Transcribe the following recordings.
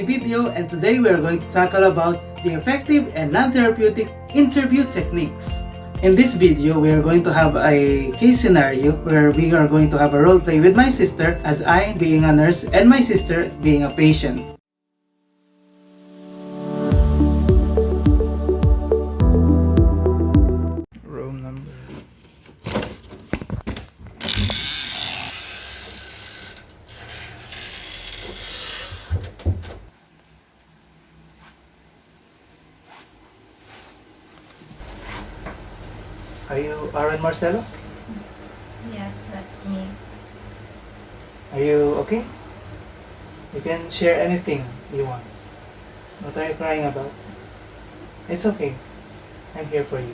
video, and today we are going to tackle about the effective and non-therapeutic interview techniques. In this video, we are going to have a case scenario where we are going to have a role play with my sister as I being a nurse and my sister being a patient. Room number. Are you RN Marcelo? Yes, that's me. Are you okay? You can share anything you want. What are you crying about? It's okay. I'm here for you.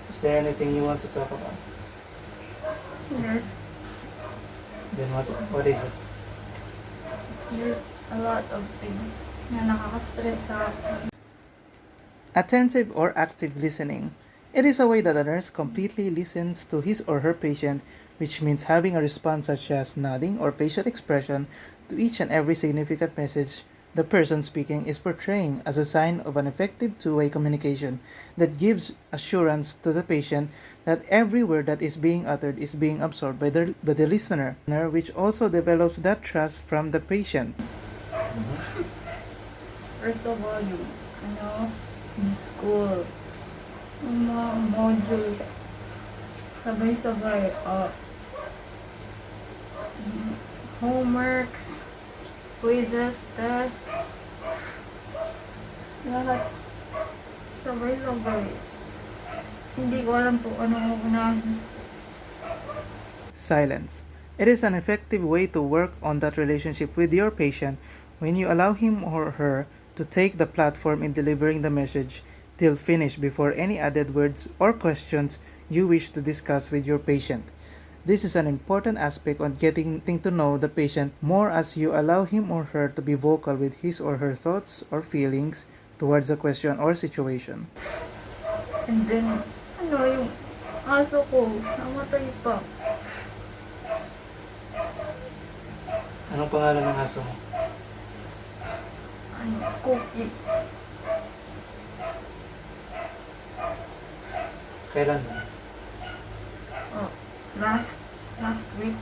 Is there anything you want to talk about? Yes, Then what is it? there's a lot of things na nakaka-stress sa akin. Attentive or active listening. It is a way that a nurse completely listens to his or her patient, which means having a response such as nodding or facial expression to each and every significant message the person speaking is portraying as a sign of an effective two-way communication that gives assurance to the patient that every word that is being uttered is being absorbed by the listener, which also develops that trust from the patient. First of all, yung school, yung mga modules, sabay-sabay, homeworks, quizzes, tests, lahat, sabay-sabay. Hindi ko alam po ano unahin. Silence. It is an effective way to work on that relationship with your patient when you allow him or her to take the platform in delivering the message till finish before any added words or questions you wish to discuss with your patient. This is an important aspect on getting to know the patient more as you allow him or her to be vocal with his or her thoughts or feelings towards a question or situation. And then, yung aso ko, namatay pa. Anong pangalan ng aso mo? Cookie. Kailan? Last week,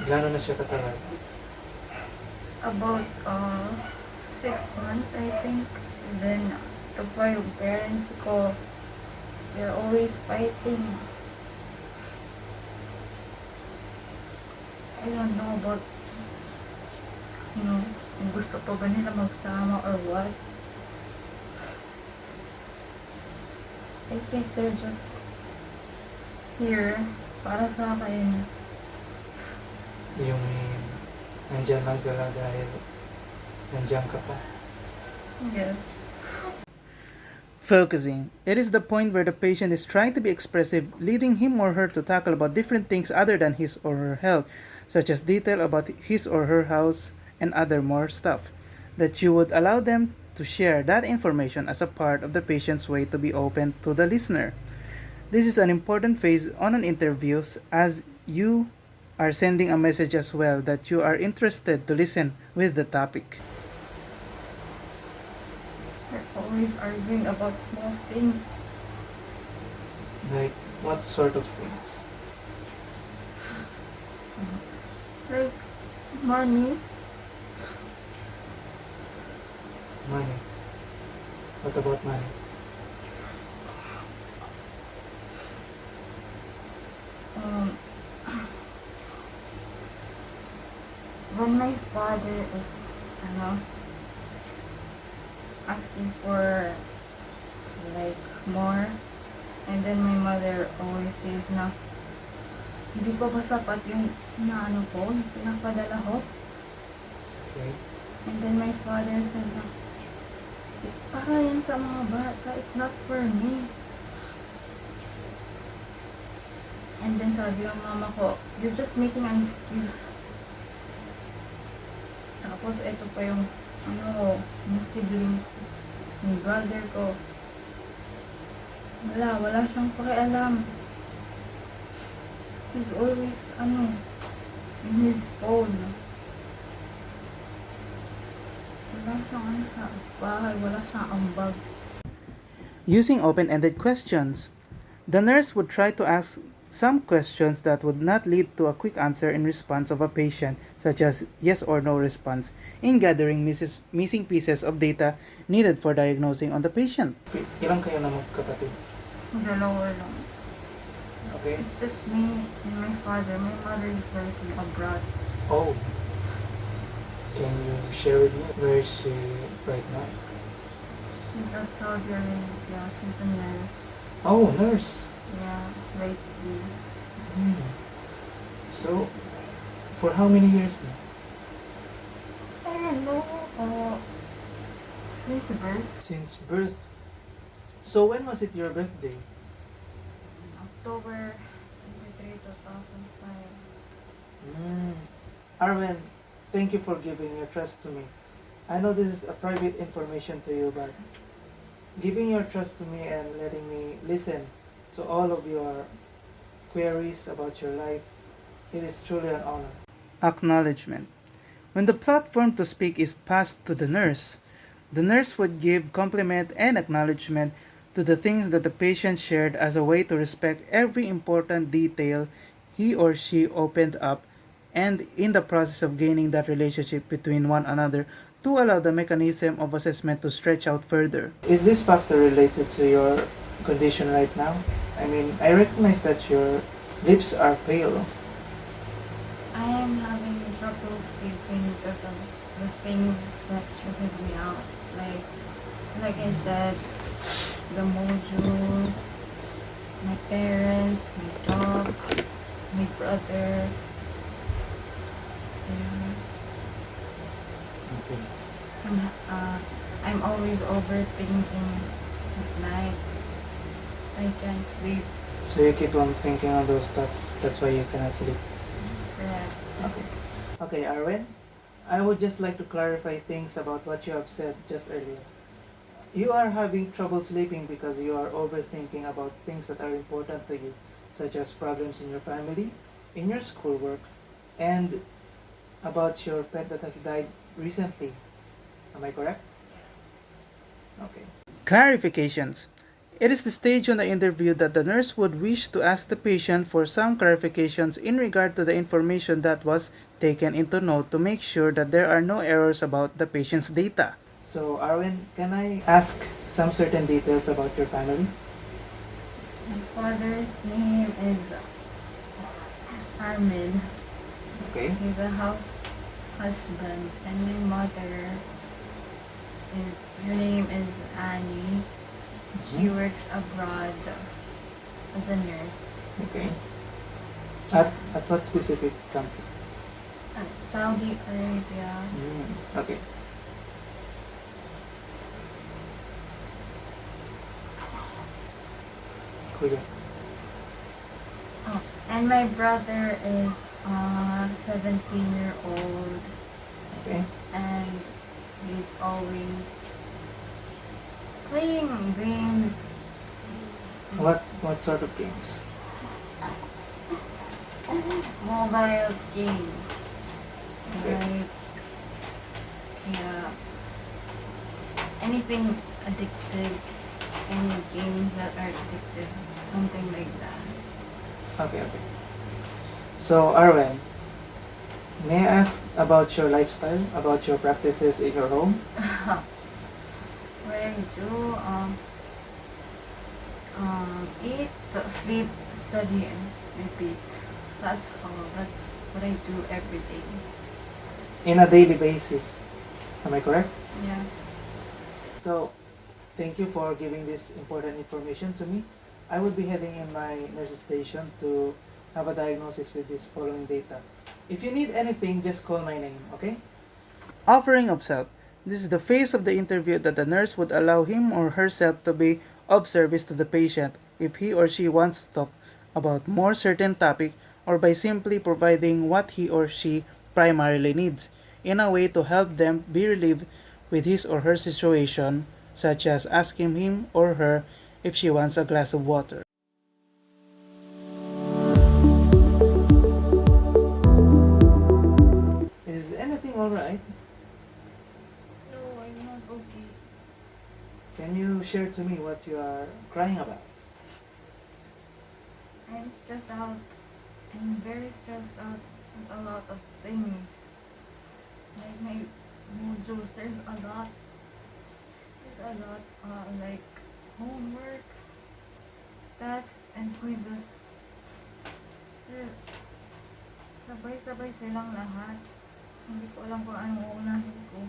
Gano'n na siya katagal? about 6 months, I think. And then, ito pa yung parents ko, they're always fighting. I don't know about, kung gusto pa ba nila magsama or what. I think they're just here para sa akin. Yung nandyan lang sila dahil nandyan ka pa. Yes. Focusing. It is the point where the patient is trying to be expressive, leading him or her to tackle about different things other than his or her health, such as detail about his or her house and other more stuff, that you would allow them to share that information as a part of the patient's way to be open to the listener. This is an important phase on an interview as you are sending a message as well that you are interested to listen with the topic. They're always arguing about small things. Like, what sort of things? Like money. Money. What about money? When my father is asking for like more, and then my mother always says na hindi pa ba sapat yung pinapadala ko? Okay. And then my father said na para yan sa mga bata, it's not for me. And then sabi ng mama ko, you're just making an excuse. Tapos ito pa yung yung sibling, yung brother ko. Wala siyang pakialam. He's always, in his phone. Wala siyang ano sa bahay, wala siyang ambag. Using open-ended questions, the nurse would try to ask some questions that would not lead to a quick answer in response of a patient, such as yes or no response, in gathering missing pieces of data needed for diagnosing on the patient. Ilang kayo na magkapatid? Dalawa lang. Okay. It's just me and my father. My mother is working abroad. Oh. Can you share with me where is she right now? She's at Saudi Arabia. She's a nurse. Oh, nurse. Yeah, lately. So, for how many years now? I don't know. Since birth. Since birth. So when was it your birthday? October 23, 2005. Arwen, thank you for giving your trust to me. I know this is a private information to you, but giving your trust to me and letting me listen to all of your queries about your life, it is truly an honor. Acknowledgement. When the platform to speak is passed to the nurse would give compliment and acknowledgement to the things that the patient shared as a way to respect every important detail he or she opened up, and in the process of gaining that relationship between one another to allow the mechanism of assessment to stretch out further. Is this factor related to your condition right now? I mean, I recognize that your lips are pale. I am having trouble sleeping because of the things that stresses me out. Like I said, the modules, my parents, my dog, my brother. Yeah. Okay. I'm always overthinking at night. I can't sleep. So you keep on thinking of those stuff, that's why you cannot sleep. Correct. Okay. Okay, Arwen, I would just like to clarify things about what you have said just earlier. You are having trouble sleeping because you are overthinking about things that are important to you, such as problems in your family, in your schoolwork, and about your pet that has died recently. Am I correct? Okay. Clarifications. It is the stage on the interview that the nurse would wish to ask the patient for some clarifications in regard to the information that was taken into note to make sure that there are no errors about the patient's data. So, Arwen, can I ask some certain details about your family? My father's name is Armin. Okay. He's a house husband, and my mother her name is Annie. She works abroad as a nurse. Okay. At what specific country? At Saudi Arabia. Okay. Kuya. Oh, and my brother is 17-year-old, Okay. and he's always playing games. What sort of games? Mobile games. Okay. Like, yeah, anything addictive, any games that are addictive, something like that. Okay. So, Arwen, may I ask about your lifestyle, about your practices in your home? What I do, eat, sleep, study, and repeat. That's all. That's what I do every day. In a daily basis. Am I correct? Yes. So, thank you for giving this important information to me. I will be heading in my nurse's station to have a diagnosis with this following data. If you need anything, just call my name, okay? Offering of self. This is the phase of the interview that the nurse would allow him or herself to be of service to the patient if he or she wants to talk about more certain topic, or by simply providing what he or she primarily needs in a way to help them be relieved with his or her situation, such as asking him or her if she wants a glass of water. Can you share to me what you are crying about? I'm stressed out. I'm very stressed out with a lot of things. Like my modules, there's a lot. There's a lot, like homeworks, tests, and quizzes. They're sabay-sabay silang lahat. Hindi ko alam kung anong uunahin ko.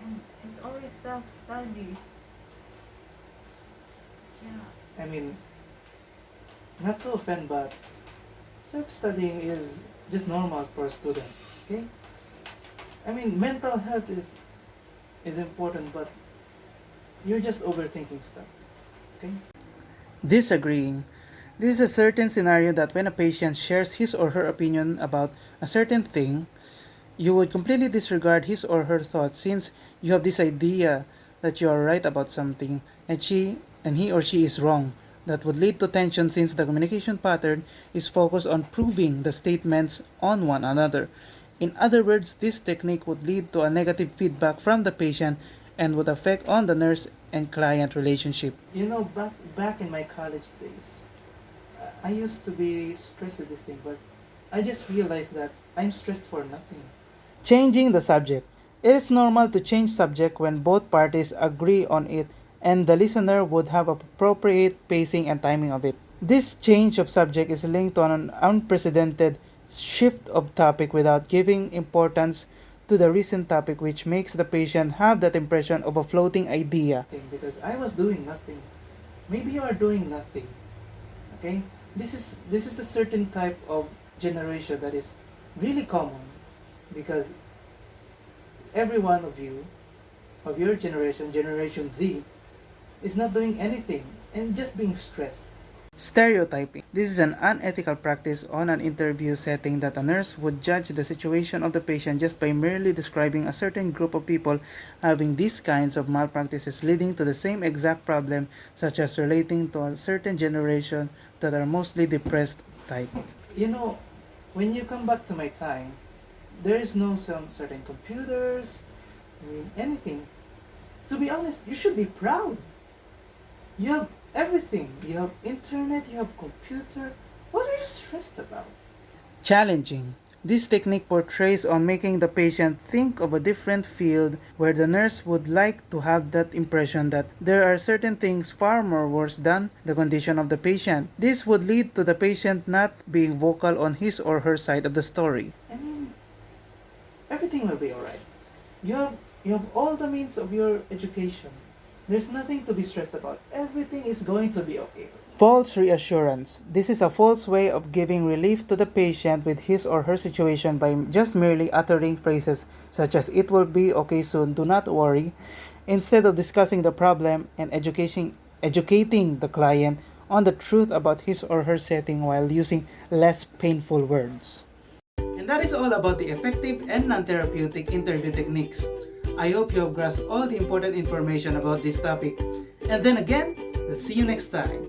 And it's always self-study. Yeah. I mean, not to offend, but self-studying is just normal for a student, okay? I mean, mental health is important, but you're just overthinking stuff, okay? Disagreeing. This is a certain scenario that when a patient shares his or her opinion about a certain thing, you would completely disregard his or her thoughts since you have this idea that you are right about something and he or she is wrong. That would lead to tension since the communication pattern is focused on proving the statements on one another. In other words, this technique would lead to a negative feedback from the patient and would affect on the nurse and client relationship. You know, back in my college days, I used to be stressed with this thing, but I just realized that I'm stressed for nothing. Changing the subject. It is normal to change subject when both parties agree on it and the listener would have appropriate pacing and timing of it. This change of subject is linked to an unprecedented shift of topic without giving importance to the recent topic, which makes the patient have that impression of a floating idea. Because I was doing nothing. Maybe you are doing nothing. Okay? This is the certain type of generation that is really common because every one of you of your generation, Generation Z, is not doing anything and just being stressed. Stereotyping. This is an unethical practice on an interview setting that a nurse would judge the situation of the patient just by merely describing a certain group of people having these kinds of malpractices leading to the same exact problem, such as relating to a certain generation that are mostly depressed type. You know, when you come back to my time, there is no some certain computers, anything. To be honest, you should be proud. You have everything. You have internet, you have computer. What are you stressed about? Challenging. This technique portrays on making the patient think of a different field where the nurse would like to have that impression that there are certain things far more worse than the condition of the patient. This would lead to the patient not being vocal on his or her side of the story. I mean, everything will be alright. You have all the means of your education. There's nothing to be stressed about. Everything is going to be okay. False reassurance. This is a false way of giving relief to the patient with his or her situation by just merely uttering phrases such as "it will be okay soon, do not worry," instead of discussing the problem and educating the client on the truth about his or her setting while using less painful words. And that is all about the effective and non-therapeutic interview techniques. I hope you have grasped all the important information about this topic. And then again, let's see you next time.